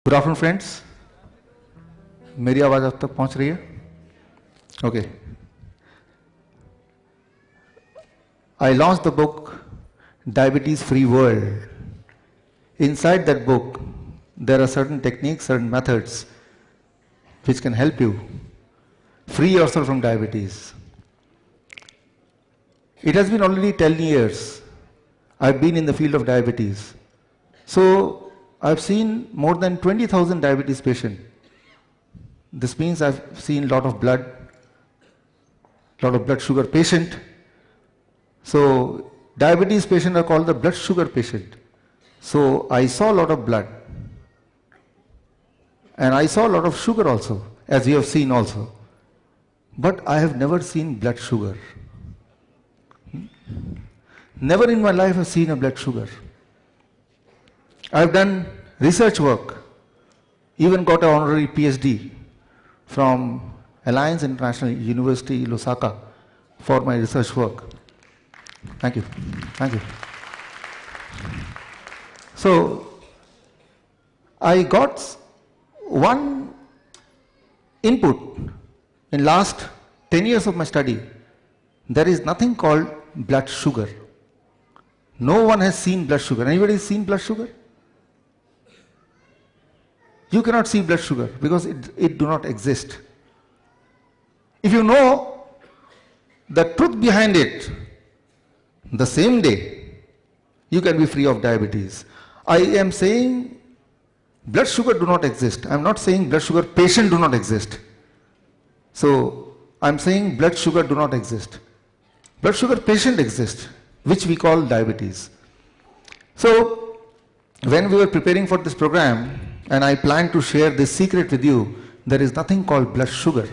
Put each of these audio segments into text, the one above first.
Good afternoon friends, मेरी आवाज़ आप तक पहुंच रही है? Okay. I launched the book Diabetes Free World. Inside that book, there are certain techniques, certain methods which can help you free yourself from diabetes. It has been already 10 years I've been in the field of diabetes. So I've seen more than 20,000 diabetes patients. This means I've seen a lot of blood sugar patient. So diabetes patients are called the blood sugar patient. So I saw a lot of blood. And I saw a lot of sugar also, as you have seen also. But I have never seen blood sugar. Never in my life have seen a blood sugar. I've done research work, even got an honorary PhD from Alliance International University, Lusaka, for my research work. Thank you. Thank you. So, I got one input in last 10 years of my study. There is nothing called blood sugar. No one has seen blood sugar. Anybody has seen blood sugar? You cannot see blood sugar because it do not exist. If you know the truth behind it, the same day, you can be free of diabetes. I am saying blood sugar do not exist. I am not saying blood sugar patient do not exist. So, I am saying blood sugar do not exist. Blood sugar patient exists, which we call diabetes. So, when we were preparing for this program, and I plan to share this secret with you, there is nothing called blood sugar.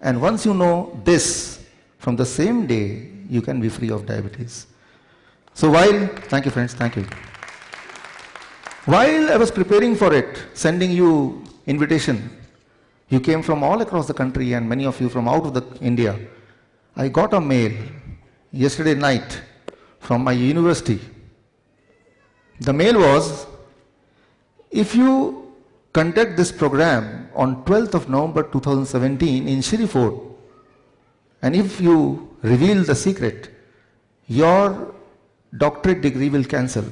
And once you know this, from the same day, you can be free of diabetes. So thank you friends, thank you. While I was preparing for it, sending you invitation, you came from all across the country and many of you from out of India. I got a mail yesterday night from my university. The mail was, if you conduct this program on 12th of November 2017 in Shri Fort, and if you reveal the secret, your doctorate degree will cancel.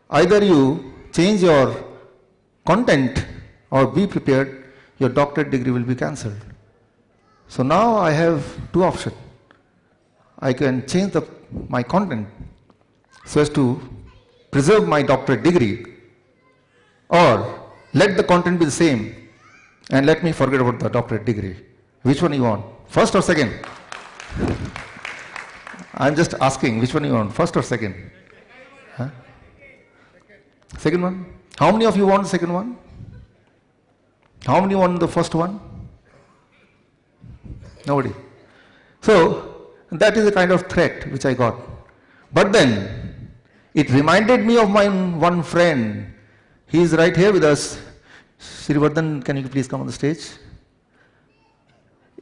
Either you change your content or be prepared, your doctorate degree will be cancelled. So now I have two options. I can change my content so as to preserve my doctorate degree, or let the content be the same and let me forget about the doctorate degree. Which one you want? First or second? I'm just asking, which one you want? First or second? Huh? Second one? How many of you want the second one? How many want the first one? Nobody. So, that is a kind of threat which I got. But then, it reminded me of my one friend. He is right here with us. Srivardhan, can you please come on the stage?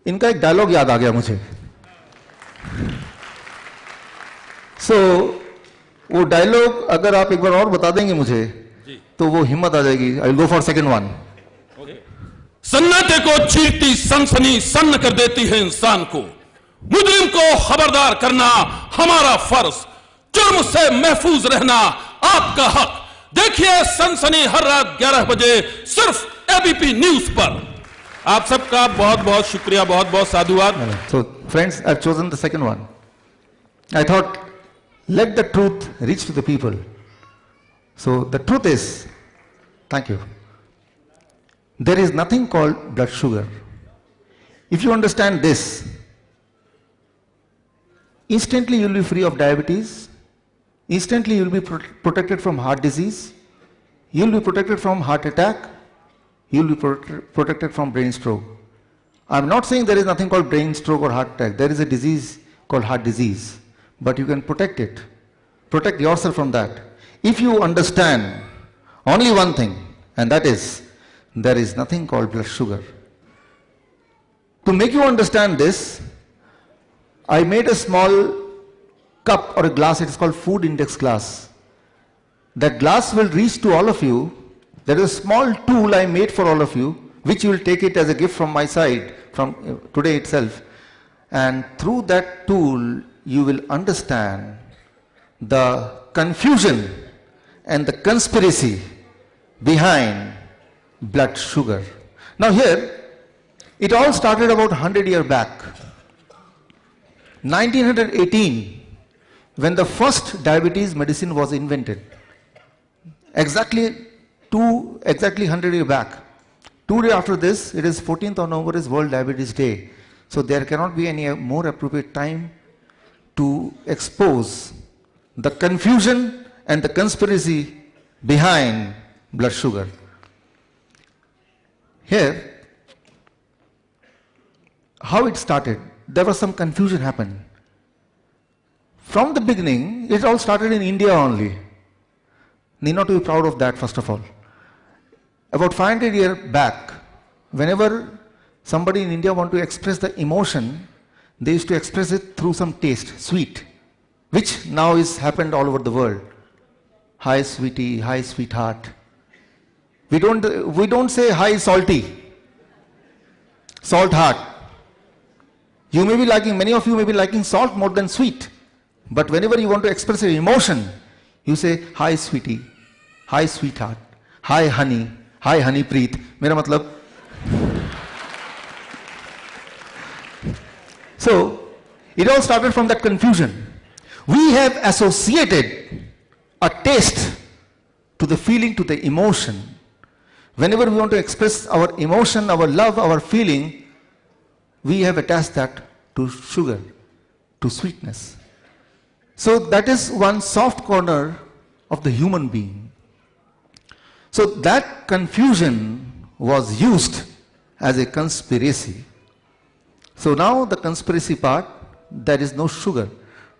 इनका एक dialogue याद आ गया मुझे. So, वो dialogue अगर आप एक बार और बता देंगे मुझे, तो वो हिम्मत आ जाएगी. I will go for second one. सन्नाटे को चीरती सनसनी सन्न कर देती है इंसान को. मुजरिम को खबरदार करना हमारा फर्ज. जुर्म से महफूज रहना आपका हक. देखिए सनसनी हर रात 11 बजे सिर्फ एबीपी न्यूज पर. आप सबका बहुत बहुत शुक्रिया, बहुत बहुत साधुवाद. So friends, I've chosen the second one. I thought, let the truth reach to the people. So the truth is, thank you, there is nothing called blood sugar. If you understand this, instantly you will be free of diabetes. Instantly you will be protected from heart disease. You will be protected from heart attack. You will be protected from brain stroke. I am not saying there is nothing called brain stroke or heart attack. There is a disease called heart disease. But you can protect it. Protect yourself from that. If you understand only one thing, and that is, there is nothing called blood sugar. To make you understand this, I made a small cup or a glass. It is called food index glass. that glass will reach to all of you. There is a small tool I made for all of you, which you will take it as a gift from my side, from today itself. And through that tool, you will understand the confusion and the conspiracy behind blood sugar. Now here, it all started about 100 years back. 1918, when the first diabetes medicine was invented. Exactly 100 years back. 2 days after this, it is 14th of November is World Diabetes Day. So there cannot be any more appropriate time to expose the confusion and the conspiracy behind blood sugar. Here, how it started, there was some confusion happened. From the beginning, it all started in India only. Need not to be proud of that, first of all. About 500 years back, whenever somebody in India want to express the emotion, they used to express it through some taste, sweet, which now is happened all over the world. Hi sweetie, hi sweetheart. We don't say hi salty, salt heart. You may be liking, many of you may be liking salt more than sweet. But whenever you want to express your emotion, you say hi sweetie, hi sweetheart, hi honey, hi honey preet. Mera matlab. So, it all started from that confusion. We have associated a taste to the feeling, to the emotion. Whenever we want to express our emotion, our love, our feeling, we have attached that to sugar, to sweetness. So that is one soft corner of the human being. So that confusion was used as a conspiracy. So now the conspiracy part, there is no sugar,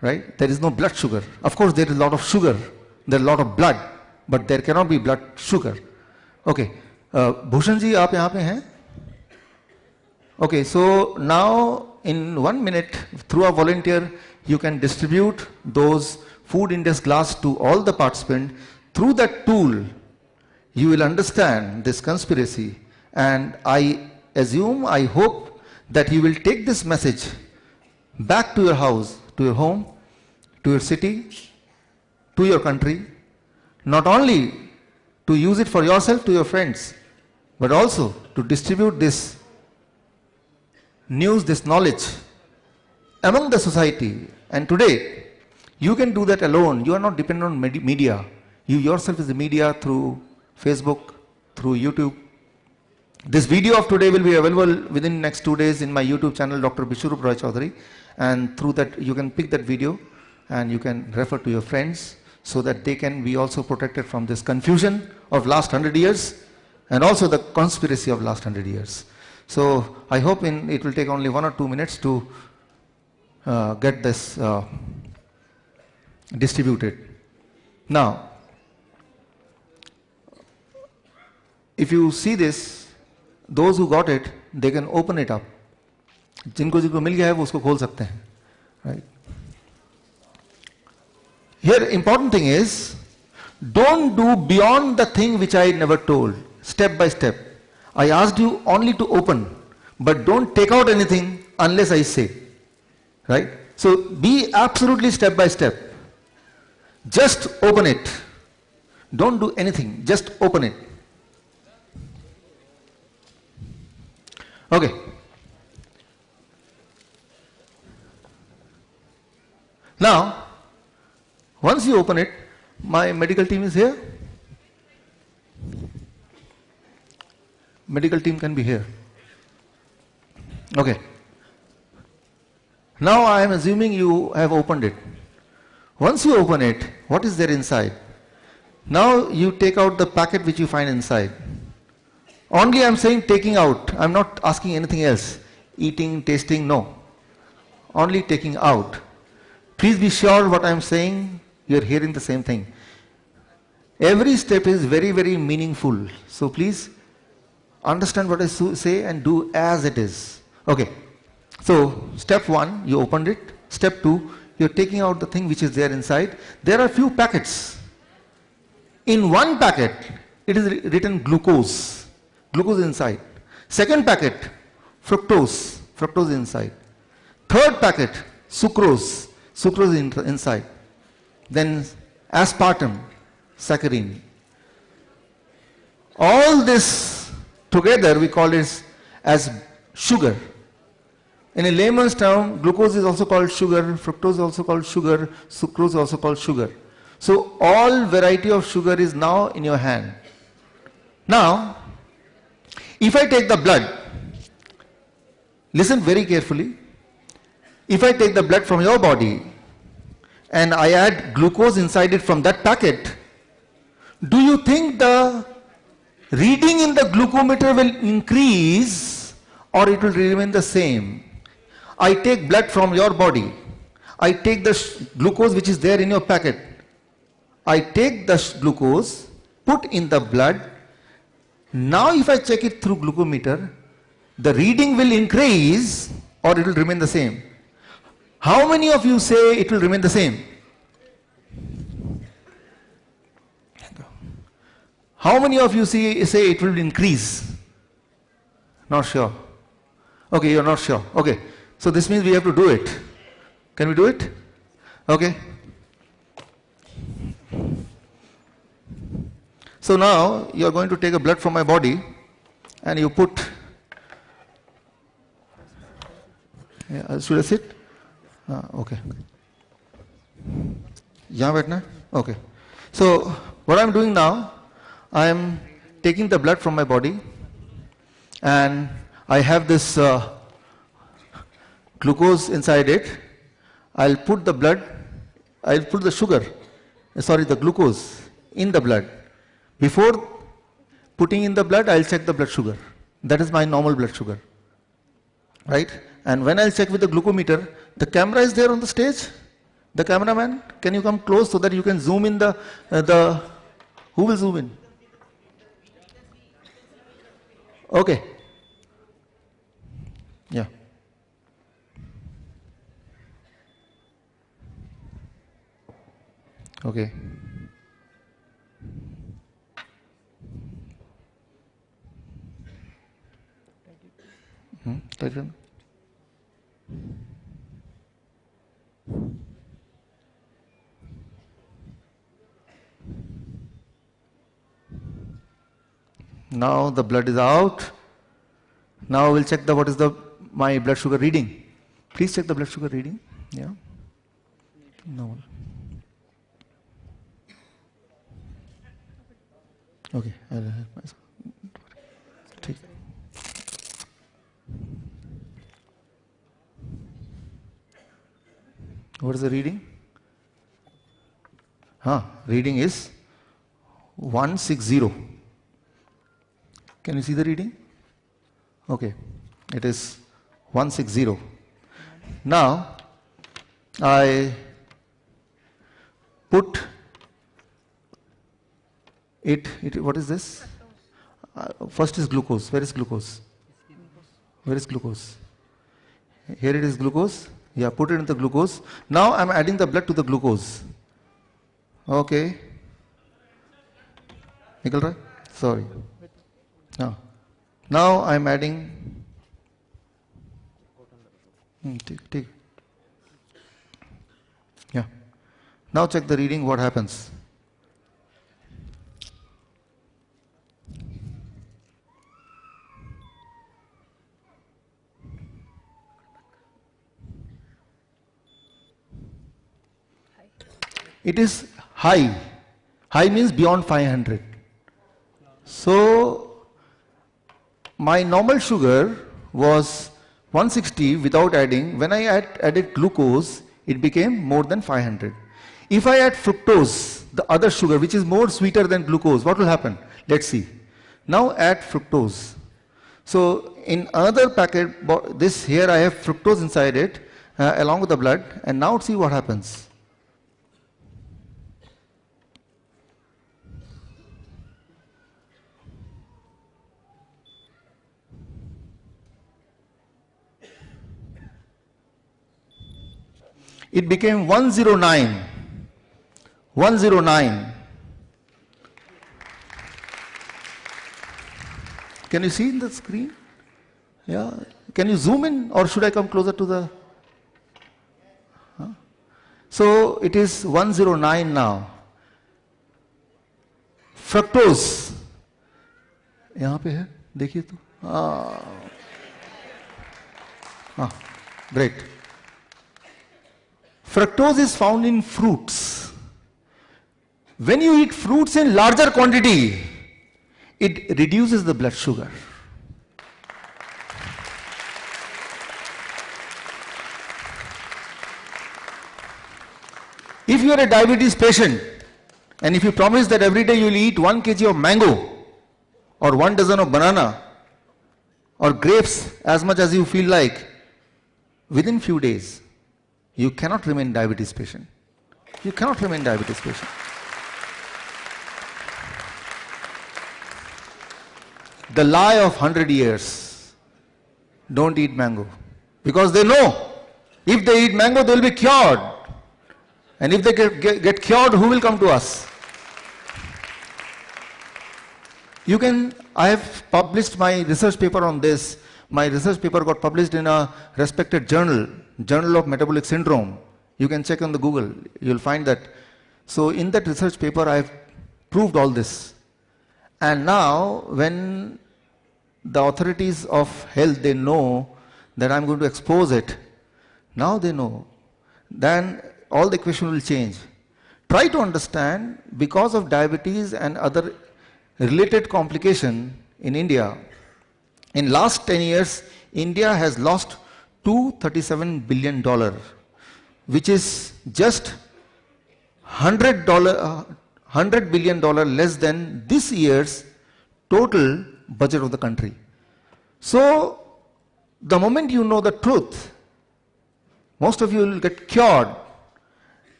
right? There is no blood sugar. Of course there is a lot of sugar, there is a lot of blood, but there cannot be blood sugar. Okay, Bhushan ji, aap yahan pe hain? Okay, so now in 1 minute, through a volunteer, you can distribute those food index glass to all the participants. Through that tool, you will understand this conspiracy, and I assume, I hope that you will take this message back to your house, to your home, to your city, to your country, not only to use it for yourself, to your friends, but also to distribute this news, this knowledge among the society. And today, you can do that alone. You are not dependent on media. You yourself is the media through Facebook, through YouTube. This video of today will be available within next 2 days in my YouTube channel, Dr. Bishwarup Roy Chaudhary. And through that, you can pick that video and you can refer to your friends so that they can be also protected from this confusion of last 100 years and also the conspiracy of last 100 years. So I hope it will take only 1 or 2 minutes to get this distributed. Now, if you see this, those who got it, they can open it up. जिनको मिल गया है वो उसको खोल सकते हैं, right? Here, important thing is, don't do beyond the thing which I never told, step by step. I asked you only to open, but don't take out anything unless I say, right? So be absolutely step by step. Just open it. Don't do anything, just open it. Okay. Now, once you open it, my medical team is here. Medical team can be here. Okay. Now I am assuming you have opened it. Once you open it, what is there inside? Now you take out the packet which you find inside. Only I am saying taking out. I am not asking anything else. Eating, tasting, no. Only taking out. Please be sure what I am saying, you are hearing the same thing. Every step is very, very meaningful. So please understand what I say and do as it is. Okay. So step 1, you opened it. Step 2, you are taking out the thing which is there inside. There are few packets. In one packet, it is written glucose, glucose inside. Second packet, fructose, fructose inside. Third packet, sucrose, sucrose inside. Then aspartame, saccharin. All this together we call it as sugar. In a layman's term, glucose is also called sugar, fructose is also called sugar, sucrose is also called sugar. So all variety of sugar is now in your hand. Now, if I take the blood, listen very carefully. If I take the blood from your body and I add glucose inside it from that packet, do you think the reading in the glucometer will increase or it will remain the same? I take blood from your body. I take the glucose which is there in your packet. I take the glucose, put in the blood. Now if I check it through glucometer, the reading will increase or it will remain the same. How many of you say it will remain the same? How many of you say it will increase? Not sure. Okay, you're not sure. Okay. So this means we have to do it. Can we do it? Okay. So now you are going to take a blood from my body and you put, should I sit? Okay. Yahan baithna hai? Okay. So what I'm doing now, I am taking the blood from my body and I have this glucose inside it. I'll put the glucose in the blood. Before putting in the blood, I'll check the blood sugar. That is my normal blood sugar. Right? And when I'll check with the glucometer, the camera is there on the stage. The cameraman, can you come close so that you can zoom in who will zoom in? Okay. Yeah. Okay. Tighten. Now the blood is out. Now we'll check what is my blood sugar reading. Please check the blood sugar reading. Yeah. No. Okay. I'll help myself. Take. What is the reading? Reading is 160. Can you see the reading? Okay, it is 160. Now, I put it, what is this? First is glucose. Where is glucose? Where is glucose? Here it is glucose. Yeah, put it in the glucose. Now I am adding the blood to the glucose. Okay. Nikal raha? Sorry. Now I am adding. Take. Yeah. Now check the reading. What happens? It is high. High means beyond 500. So my normal sugar was 160 without adding. When I added glucose, it became more than 500. If I add fructose, the other sugar which is more sweeter than glucose, what will happen? Let's see. Now add fructose. So in another packet, this here I have fructose inside it along with the blood, and now see what happens. It became 109, 109, Can you see in the screen? Yeah. Can you zoom in, or should I come closer to the? Huh? So it is 109 now. Fructose. यहाँ पे है, देखिए तो. Great. Fructose is found in fruits. When you eat fruits in larger quantity, it reduces the blood sugar. If you are a diabetes patient, and if you promise that every day you will eat 1 kg of mango, or 1 dozen of banana, or grapes as much as you feel like, within few days, you cannot remain diabetes patient. You cannot remain diabetes patient. The lie of 100 years, don't eat mango. Because they know, if they eat mango, they will be cured. And if they get cured, who will come to us? You can, I have published my research paper on this. My research paper got published in a respected journal, Journal of Metabolic Syndrome. You can check on the Google, you'll find that. So in that research paper, I have proved all this. And now, when the authorities of health, they know that I'm going to expose it, now they know, then all the equation will change. Try to understand, because of diabetes and other related complication in India, in last 10 years, India has lost $237 billion, which is just $100 billion less than this year's total budget of the country. So, the moment you know the truth, most of you will get cured,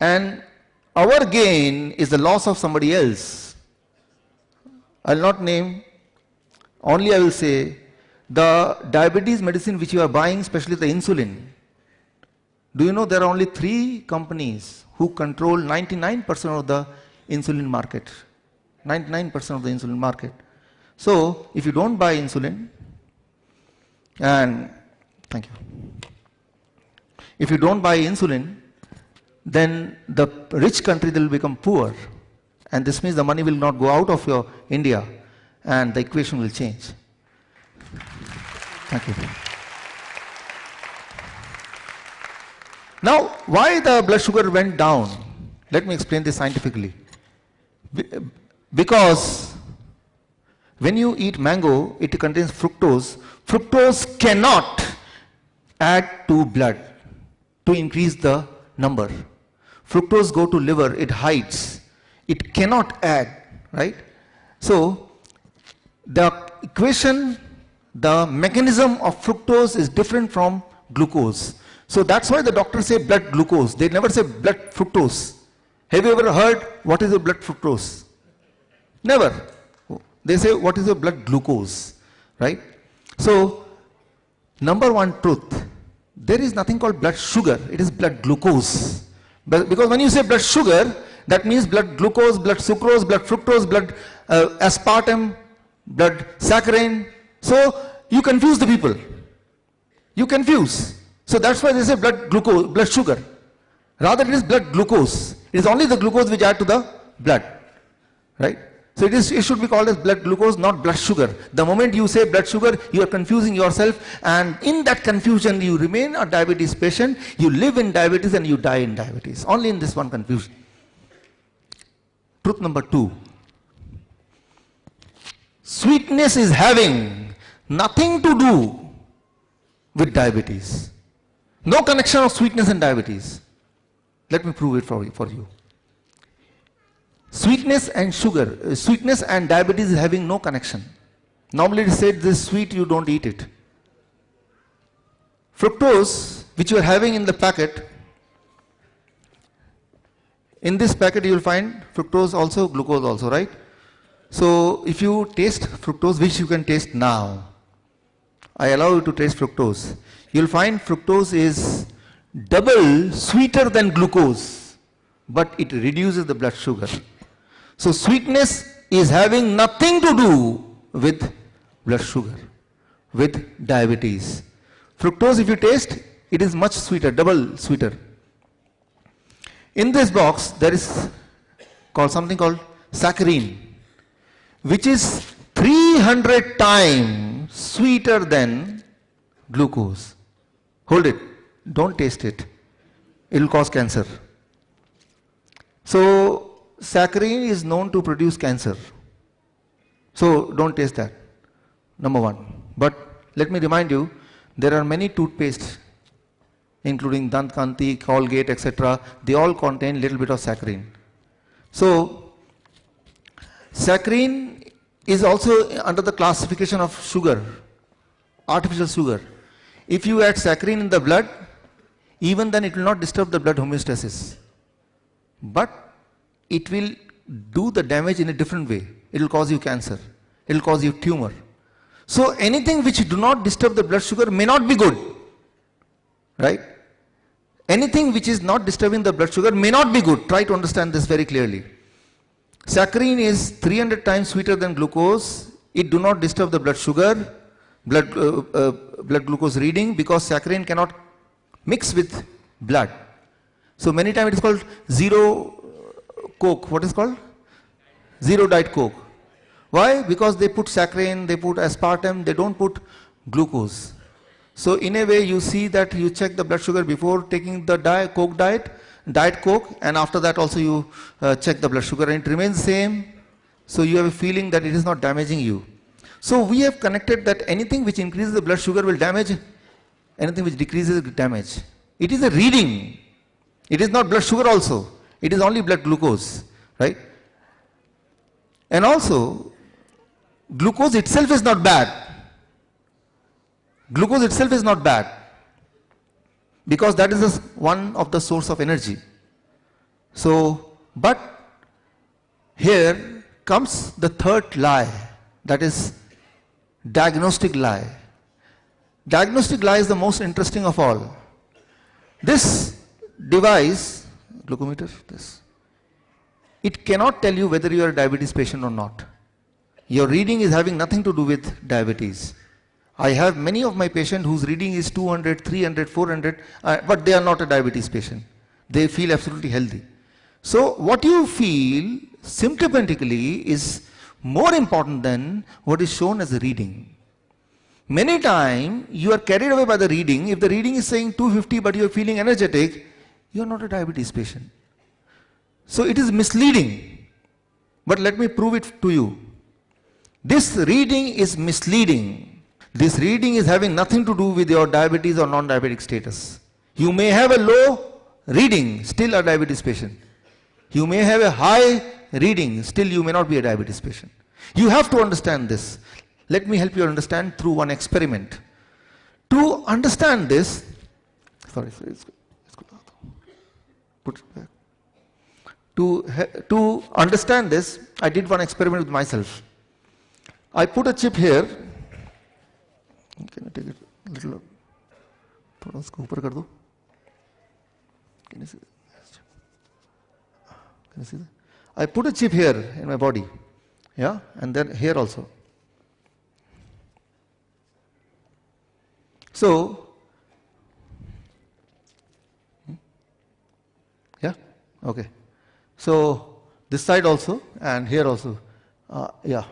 and our gain is the loss of somebody else. I will not name, only I will say, the diabetes medicine which you are buying, especially the insulin. Do you know there are only 3 companies who control 99% of the insulin market? 99% of the insulin market. So, if you don't buy insulin, and thank you. If you don't buy insulin, then the rich country will become poor. And this means the money will not go out of your India, and the equation will change. Thank you. Now, why the blood sugar went down? Let me explain this scientifically. Because when you eat mango, it contains fructose. Fructose cannot add to blood to increase the number. Fructose go to liver, it hides. It cannot add, right? So, the equation, the mechanism of fructose is different from glucose. So that's why the doctors say blood glucose. They never say blood fructose. Have you ever heard what is your blood fructose? Never. They say what is your blood glucose, right? So, number one truth, there is nothing called blood sugar, it is blood glucose. But because when you say blood sugar, that means blood glucose, blood sucrose, blood fructose, blood aspartame, blood saccharin. So you confuse the people. You confuse. So that's why they say blood glucose, blood sugar. Rather it is blood glucose. It is only the glucose which add to the blood. Right? So it should be called as blood glucose, not blood sugar. The moment you say blood sugar, you are confusing yourself, and in that confusion you remain a diabetes patient, you live in diabetes and you die in diabetes. Only in this one confusion. Truth number 2. Sweetness is having nothing to do with diabetes. No connection of sweetness and diabetes. Let me prove it for you. Sweetness and sugar, sweetness and diabetes is having no connection. Normally it is said this is sweet, you don't eat it. Fructose, which you are having in the packet, in this packet you will find fructose also, glucose also, right? So if you taste fructose, which you can taste now, I allow you to taste fructose. You will find fructose is double sweeter than glucose, but it reduces the blood sugar. So sweetness is having nothing to do with blood sugar with diabetes. Fructose, if you taste, it is much sweeter, double sweeter. In this box, there is something called saccharin, which is 300 times sweeter than glucose. Hold it, don't taste it. It will cause cancer. So, saccharin is known to produce cancer. So, don't taste that, number one. But let me remind you, there are many toothpastes, including Dant Kanti, Colgate, etc. They all contain little bit of saccharin. So, saccharin is also under the classification of sugar, artificial sugar. If you add saccharin in the blood, even then it will not disturb the blood homeostasis. But it will do the damage in a different way. It will cause you cancer. It will cause you tumor. So anything which do not disturb the blood sugar may not be good. Right? Anything which is not disturbing the blood sugar may not be good. Try to understand this very clearly. Saccharin is 300 times sweeter than glucose. It do not disturb the blood sugar, blood glucose reading, because saccharin cannot mix with blood. So many times it is called zero Coke. What is called? Zero Diet Coke. Why? Because they put saccharin, they put aspartame, they don't put glucose. So in a way you see that you check the blood sugar before taking the Diet Coke, and after that also you check the blood sugar and it remains same. So you have a feeling that it is not damaging you. So we have connected that anything which increases the blood sugar will damage, anything which decreases will damage. It is a reading. It is not blood sugar also. It is only blood glucose, right? And also, glucose itself is not bad. Glucose itself is not bad, because that is one of the source of energy. So, but here comes the third lie, that is diagnostic lie. Diagnostic lie is the most interesting of all. This device, glucometer, it cannot tell you whether you are a diabetes patient or not. Your reading is having nothing to do with diabetes. I have many of my patients whose reading is 200, 300, 400, but they are not a diabetes patient. They feel absolutely healthy. So what you feel symptomatically is more important than what is shown as a reading. Many times you are carried away by the reading. If the reading is saying 250 but you are feeling energetic, you are not a diabetes patient. So it is misleading. But let me prove it to you. This reading is misleading. This reading is having nothing to do with your diabetes or non-diabetic status. You may have a low reading, still a diabetes patient. You may have a high reading, still you may not be a diabetes patient. You have to understand this. Let me help you understand through one experiment. To understand this, put it back. To understand this, I did one experiment with myself. I put a chip here. Can I take it a little up? Can you see that? Can you see that? I put a chip here in my body, yeah, and then here also. So, yeah, okay. So this side also and here also, yeah.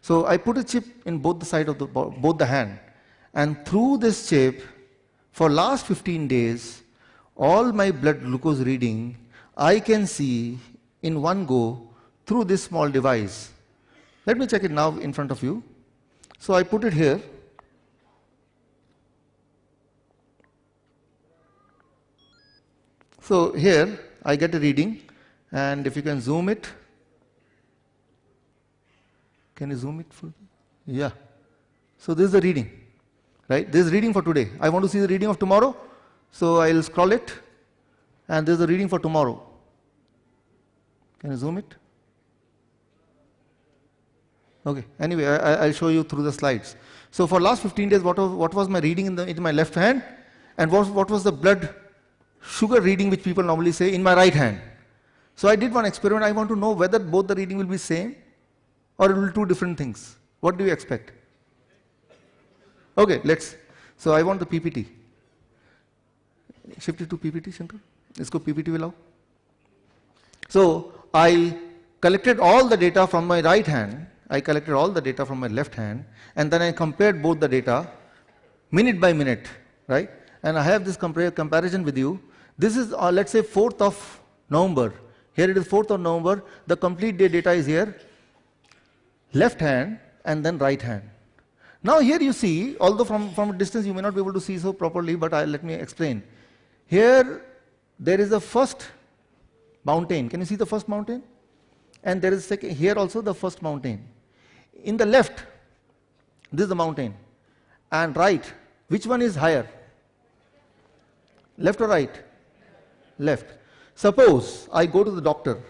So I put a chip in both the side of both the hand, and through this chip, for last 15 days, all my blood glucose reading I can see in one go through this small device. Let me check it now in front of you. So I put it here. So here I get a reading, and if you can zoom it. Can you zoom it full? Yeah. So this is the reading, right? This is reading for today. I want to see the reading of tomorrow, so I'll scroll it, and this is the reading for tomorrow. Can you zoom it? Okay. Anyway, I'll show you through the slides. So for last 15 days, what was my reading in my left hand, and what was the blood sugar reading which people normally say in my right hand. So I did one experiment. I want to know whether both the reading will be same or it will be two different things. What do you expect? Okay, let's. So I want the PPT. Shift it to PPT, Shankar. Let's go PPT will. So I collected all the data from my right hand. I collected all the data from my left hand, and then I compared both the data minute by minute, right? And I have this comparison with you. This is, let's say, 4th of November. Here it is 4th of November. The complete day data is here. Left hand and then right hand. Now here you see, although from a distance you may not be able to see so properly, but let me explain. Here there is the first mountain. Can you see the first mountain? And there is second, here also the first mountain. In the left, this is the mountain. And right, which one is higher? Left or right? Left. Suppose I go to the doctor.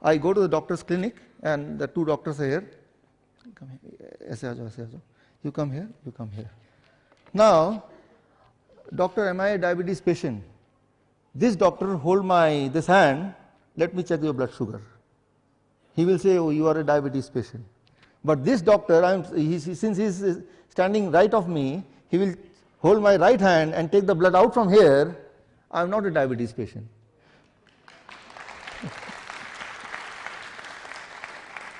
I go to the doctor's clinic and the two doctors are here. Come here. You come here, you come here. Now, doctor, am I a diabetes patient? This doctor hold this hand, let me check your blood sugar. He will say, oh, you are a diabetes patient. But this doctor, since he is standing right of me, he will hold my right hand and take the blood out from here. I am not a diabetes patient.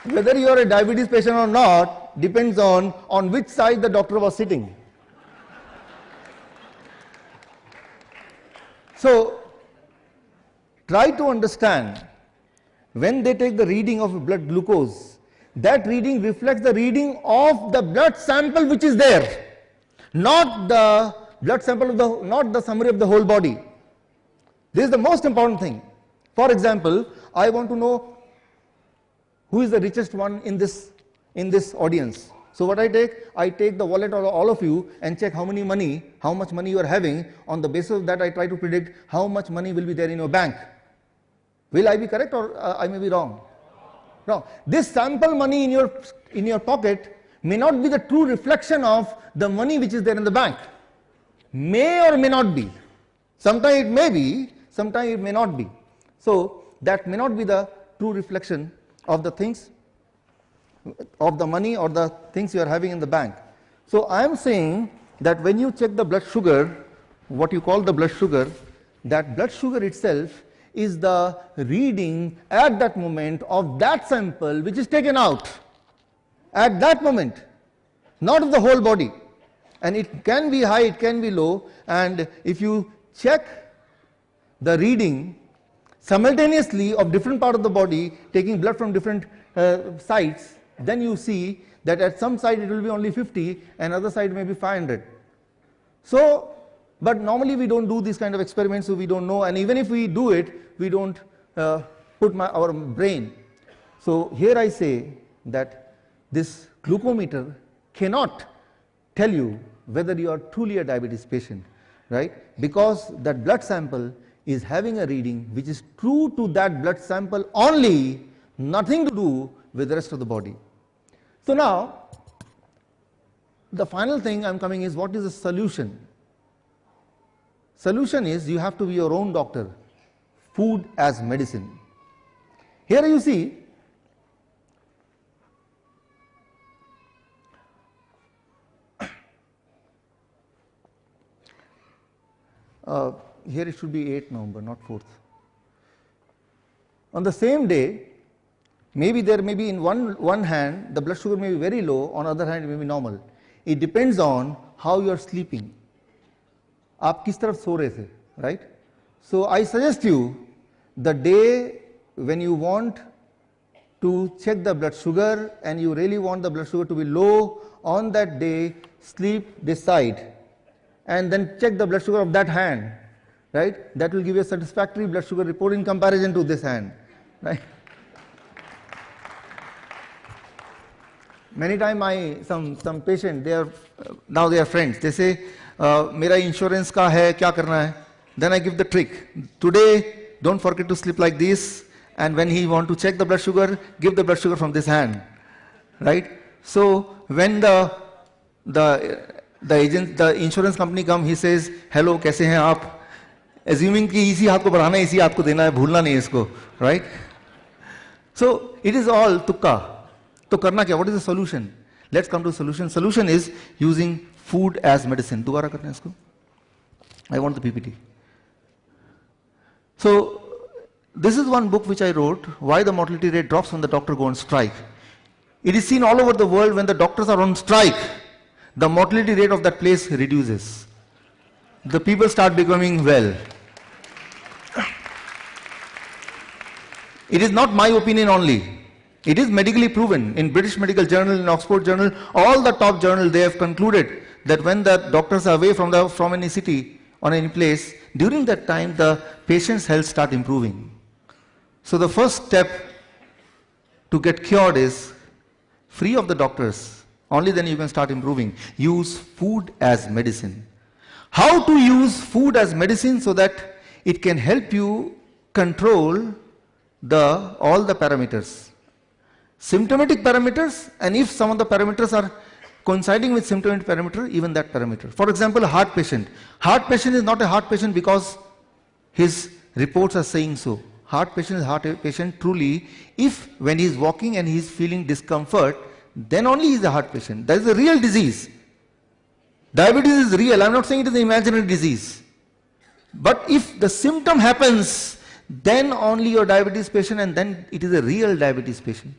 Whether you are a diabetes patient or not depends on which side the doctor was sitting. So, try to understand, when they take the reading of blood glucose, that reading reflects the reading of the blood sample which is there, not the blood sample not the summary of the whole body. This is the most important thing. For example, I want to know who is the richest one in this audience. So what I take the wallet of all of you and check how much money you are having. On the basis of that, I try to predict how much money will be there in your bank. Will I be correct or I may be wrong? Wrong. This sample money in your pocket may not be the true reflection of the money which is there in the bank. May or may not be. Sometimes it may be, sometimes it may not be. So that may not be the true reflection of the things, of the money or the things you are having in the bank. So I am saying that when you check the blood sugar, what you call the blood sugar, that blood sugar itself is the reading at that moment of that sample which is taken out at that moment, not of the whole body. And it can be high, it can be low, and if you check the reading simultaneously of different part of the body, taking blood from different sites, then you see that at some side it will be only 50 and other side may be 500. So, but normally we don't do this kind of experiments, so we don't know, and even if we do it, we don't put our brain. So here I say that this glucometer cannot tell you whether you are truly a diabetes patient, right? Because that blood sample is having a reading which is true to that blood sample only, nothing to do with the rest of the body. So now, the final thing I'm coming is, what is the solution? Solution is, you have to be your own doctor. Food as medicine. Here you see, here it should be 8th November, not 4th. On the same day, maybe there may be in one hand, the blood sugar may be very low, on the other hand it may be normal. It depends on how you are sleeping. आप किस तरफ सो रहे थे, right? So I suggest you, the day when you want to check the blood sugar and you really want the blood sugar to be low, on that day sleep this side and then check the blood sugar of that hand, right? That will give you a satisfactory blood sugar report in comparison to this hand, right? Many times some patient, now they are friends, they say, मेरा insurance का है, क्या करना है? Then I give the trick. Today, don't forget to sleep like this, and when he want to check the blood sugar, give the blood sugar from this hand, right? So when the insurance company come, he says, hello, कैसे हैं आप? Assuming कि इसी हाथ को बढ़ाना है, इसी हाथ को देना है, भूलना नहीं इसको, right? So it is all tukka. तो करना क्या? What is the solution? Let's come to the solution. Solution is using food as medicine. दोबारा करना है इसको. I want the PPT. So, this is one book which I wrote, Why the Mortality Rate Drops When the Doctor Go on Strike. It is seen all over the world when the doctors are on strike, the mortality rate of that place reduces. The people start becoming well. It is not my opinion only. It is medically proven. In British Medical Journal, in Oxford Journal, all the top journals, they have concluded that when the doctors are away from any city or any place, during that time the patient's health start improving. So the first step to get cured is free of the doctors. Only then you can start improving. Use food as medicine. How to use food as medicine so that it can help you control all the parameters. Symptomatic parameters, and if some of the parameters are coinciding with symptomatic parameter, even that parameter. For example, a heart patient. Heart patient is not a heart patient because his reports are saying so. Heart patient is heart patient truly if when he is walking and he is feeling discomfort, then only he is a heart patient. That is a real disease. Diabetes is real. I am not saying it is an imaginary disease. But if the symptom happens, then only your diabetes patient, and then it is a real diabetes patient.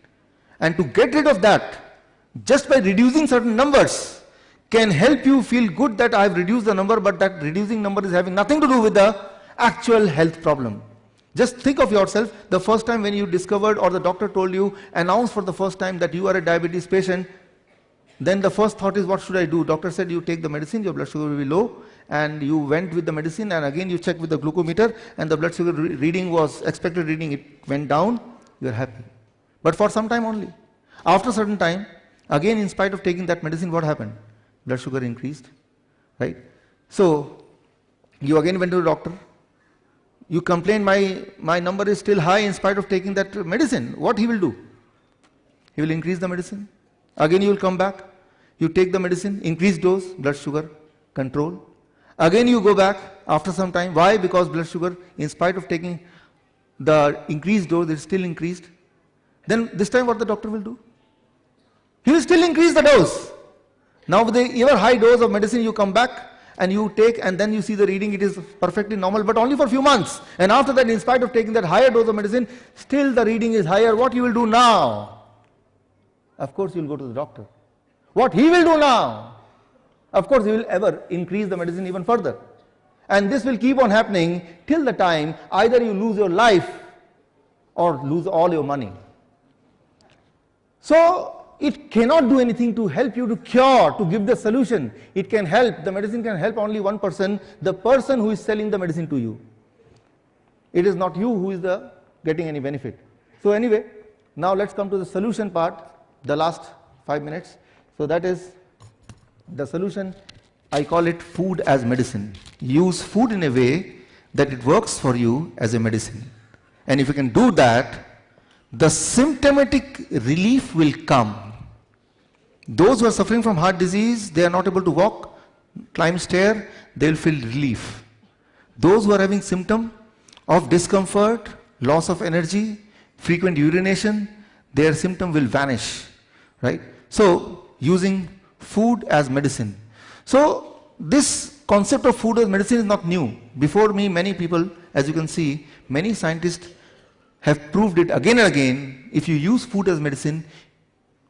And to get rid of that, just by reducing certain numbers, can help you feel good that I have reduced the number, but that reducing number is having nothing to do with the actual health problem. Just think of yourself, the first time when you discovered or the doctor told you, announced for the first time that you are a diabetes patient, then the first thought is, what should I do? Doctor said you take the medicine, your blood sugar will be low, and you went with the medicine, and again you checked with the glucometer, and the blood sugar reading was expected reading, it went down, you are happy. But for some time only. After a certain time, again in spite of taking that medicine, what happened? Blood sugar increased, right? So, you again went to the doctor. You complain, my number is still high in spite of taking that medicine. What he will do? He will increase the medicine. Again you will come back. You take the medicine, increase dose, blood sugar, control. Again you go back after some time. Why? Because blood sugar, in spite of taking the increased dose, it is still increased. Then this time what the doctor will do? He will still increase the dose. Now with the ever high dose of medicine you come back and you take, and then you see the reading, it is perfectly normal, but only for a few months. And after that, in spite of taking that higher dose of medicine, still the reading is higher. What you will do now? Of course you will go to the doctor. What he will do now? Of course he will ever increase the medicine even further. And this will keep on happening till the time either you lose your life or lose all your money. So it cannot do anything to help you to cure, to give the solution. It can help, the medicine can help only one person, the person who is selling the medicine to you. It is not you who is getting any benefit. So anyway, now let's come to the solution part, the last 5 minutes. So that is the solution. I call it food as medicine. Use food in a way that it works for you as a medicine. And if you can do that, the symptomatic relief will come. Those who are suffering from heart disease, they are not able to walk, climb stair, they will feel relief. Those who are having symptom of discomfort, loss of energy, frequent urination, their symptom will vanish, right? So, using food as medicine. So, this concept of food as medicine is not new. Before me, many people, as you can see, many scientists have proved it again and again. If you use food as medicine,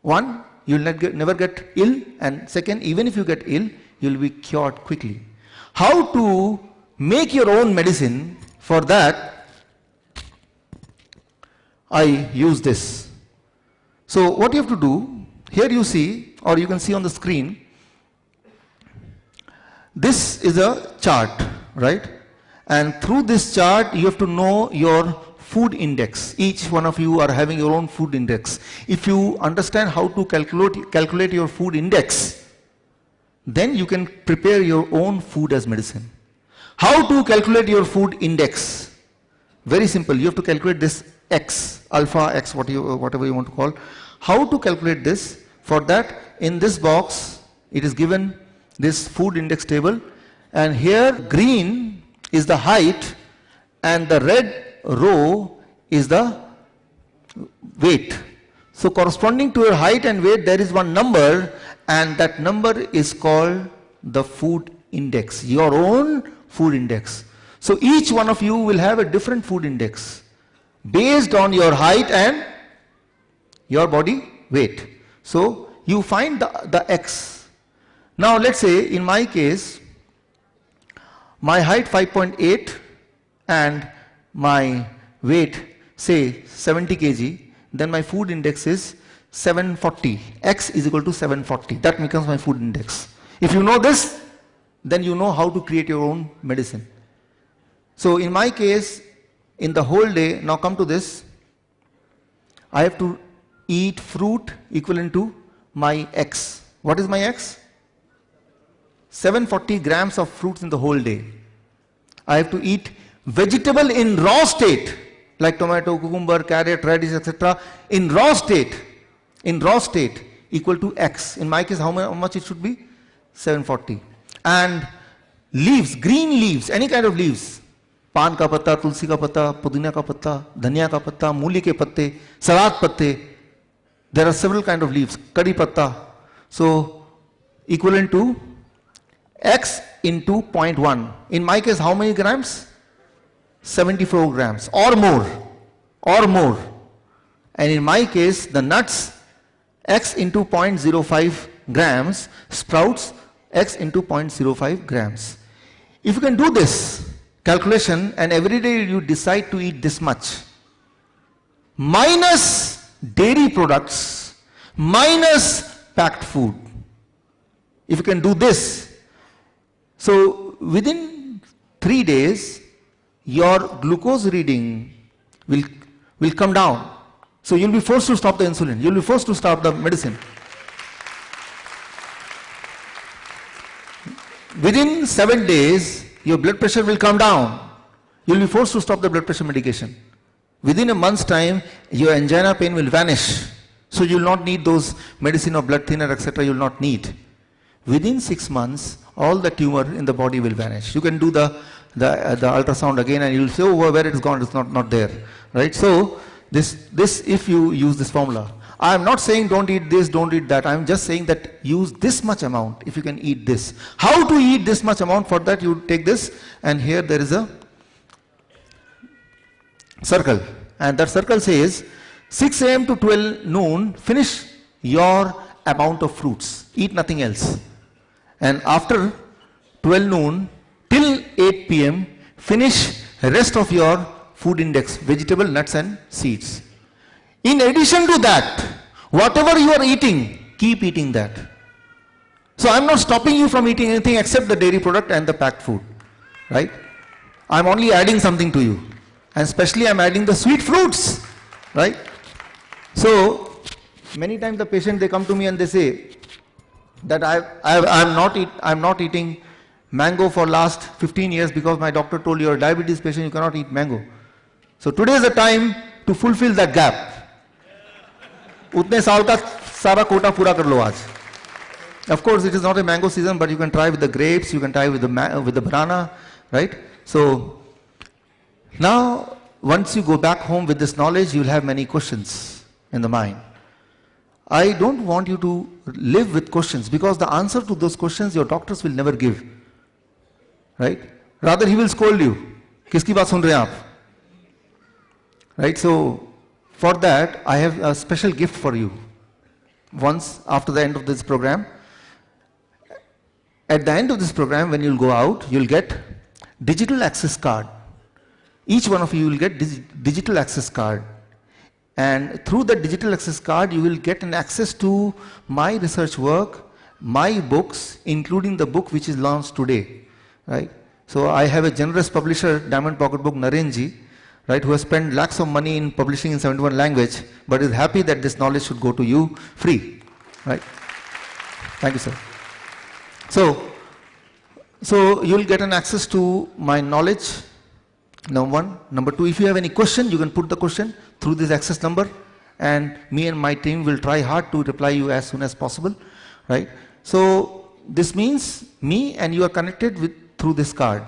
one, you will never get ill, and second, even if you get ill, you will be cured quickly. How to make your own medicine? For that, I use this. So what you have to do, here you see, or you can see on the screen, this is a chart, right? And through this chart, you have to know your food index. Each one of you are having your own food index. If you understand how to calculate your food index, then you can prepare your own food as medicine. How to calculate your food index? Very simple. You have to calculate this X, alpha X, whatever you want to call. How to calculate this? For that, in this box, it is given this food index table, and here green is the height and the red row is the weight. So corresponding to your height and weight, there is one number, and that number is called the food index, your own food index. So each one of you will have a different food index based on your height and your body weight. So you find the X. Now let's say in my case, my height 5.8 and my weight say 70 kg, then my food index is 740. X is equal to 740. That becomes my food index. If you know this, then you know how to create your own medicine. So in my case, in the whole day, now come to this, I have to eat fruit equivalent to my X. What is my X? 740 grams of fruits in the whole day. I have to eat vegetable in raw state, like tomato, cucumber, carrot, radish, etc. in raw state equal to X. In my case, how much it should be? 740. And leaves, green leaves, any kind of leaves, पान का पत्ता, तुलसी का पत्ता, पुदीना का पत्ता, धनिया का पत्ता, मूली के पत्ते, सलाद पत्ते, there are several kind of leaves, कड़ी पत्ता. So equivalent to X into 0.1. In my case, how many grams? 74 grams or more. And in my case, the nuts, X into 0.05 grams, sprouts, X into 0.05 grams. If you can do this calculation and every day you decide to eat this much, minus dairy products, minus packed food. If you can do this, so within 3 days, your glucose reading will come down. So you'll be forced to stop the insulin. You'll be forced to stop the medicine. Within 7 days, your blood pressure will come down. You'll be forced to stop the blood pressure medication. Within a month's time, your angina pain will vanish. So you'll not need those medicine or blood thinner, etc. You'll not need. Within 6 months, all the tumor in the body will vanish. You can do the ultrasound again and you'll say, oh, where it's gone, it's not there. Right? So this if you use this formula. I am not saying don't eat this, don't eat that. I am just saying that use this much amount if you can eat this. How to eat this much amount? For that you take this, and here there is a circle, and that circle says 6 a.m. to 12 noon finish your amount of fruits, eat nothing else, and after 12 noon till 8 p.m. finish rest of your food index, vegetable, nuts and seeds. In addition to that, whatever you are eating, keep eating that. So I am not stopping you from eating anything except the dairy product and the packed food, right? I am only adding something to you, and especially I am adding the sweet fruits, right? So many times the patient, they come to me and they say that I am not eating mango for last 15 years because my doctor told you are a diabetes patient, you cannot eat mango. So today is the time to fulfill that gap. उतने साल का सारा कोटा पूरा कर लो आज. Of course, it is not a mango season, but you can try with the grapes, you can try with the banana, right? So now, once you go back home with this knowledge, you will have many questions in the mind. I don't want you to live with questions, because the answer to those questions your doctors will never give, right? Rather, he will scold you. किसकी बात सुन रहे हैं आप? Right? So for that, I have a special gift for you. Once after the end of this program, at the end of this program, when you'll go out, you'll get digital access card. Each one of you will get digital access card. And through the digital access card, you will get an access to my research work, my books, including the book which is launched today. Right? So I have a generous publisher, Diamond Pocket Book, Naren ji, right, who has spent lakhs of money in publishing in 71 language, but is happy that this knowledge should go to you free, right? Thank you, sir. So you'll get an access to my knowledge, number one. Number two, if you have any question, you can put the question through this access number, and me and my team will try hard to reply you as soon as possible, right? So this means me and you are connected through this card.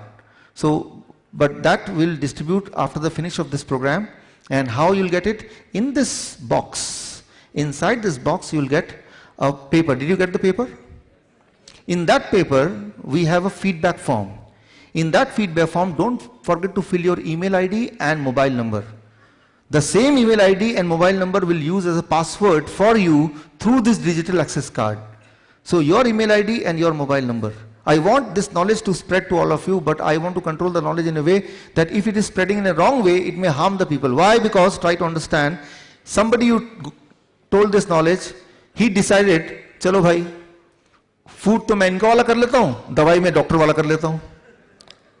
So, but that will distribute after the finish of this program. And how you'll get it? In this box. Inside this box you'll get a paper. Did you get the paper? In that paper, we have a feedback form. In that feedback form, don't forget to fill your email ID and mobile number. The same email ID and mobile number will use as a password for you through this digital access card. So your email ID and your mobile number. I want this knowledge to spread to all of you, but I want to control the knowledge in a way that if it is spreading in a wrong way, it may harm the people. Why? Because, try to understand, somebody you told this knowledge, he decided, चलो भाई, food तो मैं इनका वाला कर लेता हूँ, दवाई मैं डॉक्टर वाला कर लेता हूँ.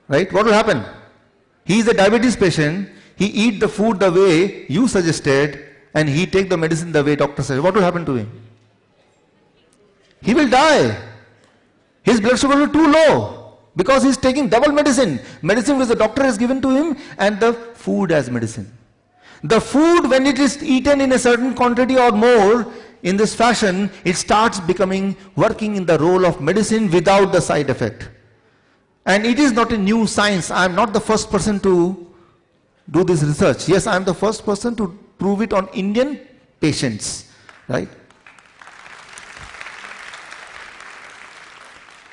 Right? What will happen? He is a diabetes patient, he eat the food the way you suggested, and he take the medicine the way doctor said. What will happen to him? He will die. His blood sugar will be too low because he is taking double medicine. Medicine which the doctor has given to him and the food as medicine. The food, when it is eaten in a certain quantity or more in this fashion, it starts working in the role of medicine without the side effect. And it is not a new science. I am not the first person to do this research. Yes, I am the first person to prove it on Indian patients, right?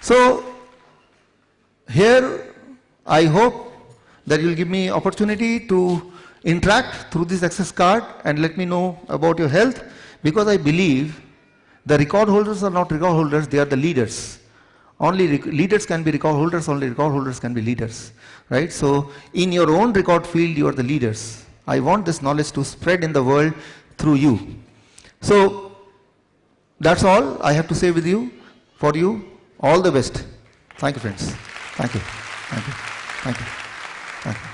So here I hope that you will give me opportunity to interact through this access card and let me know about your health, because I believe the record holders are not record holders, they are the leaders. Only leaders can be record holders, only record holders can be leaders, right? So in your own record field, you are the leaders. I want this knowledge to spread in the world through you. So that's all I have to say with you, for you. All the best. Thank you, friends. Thank you. Thank you. Thank you. Thank you.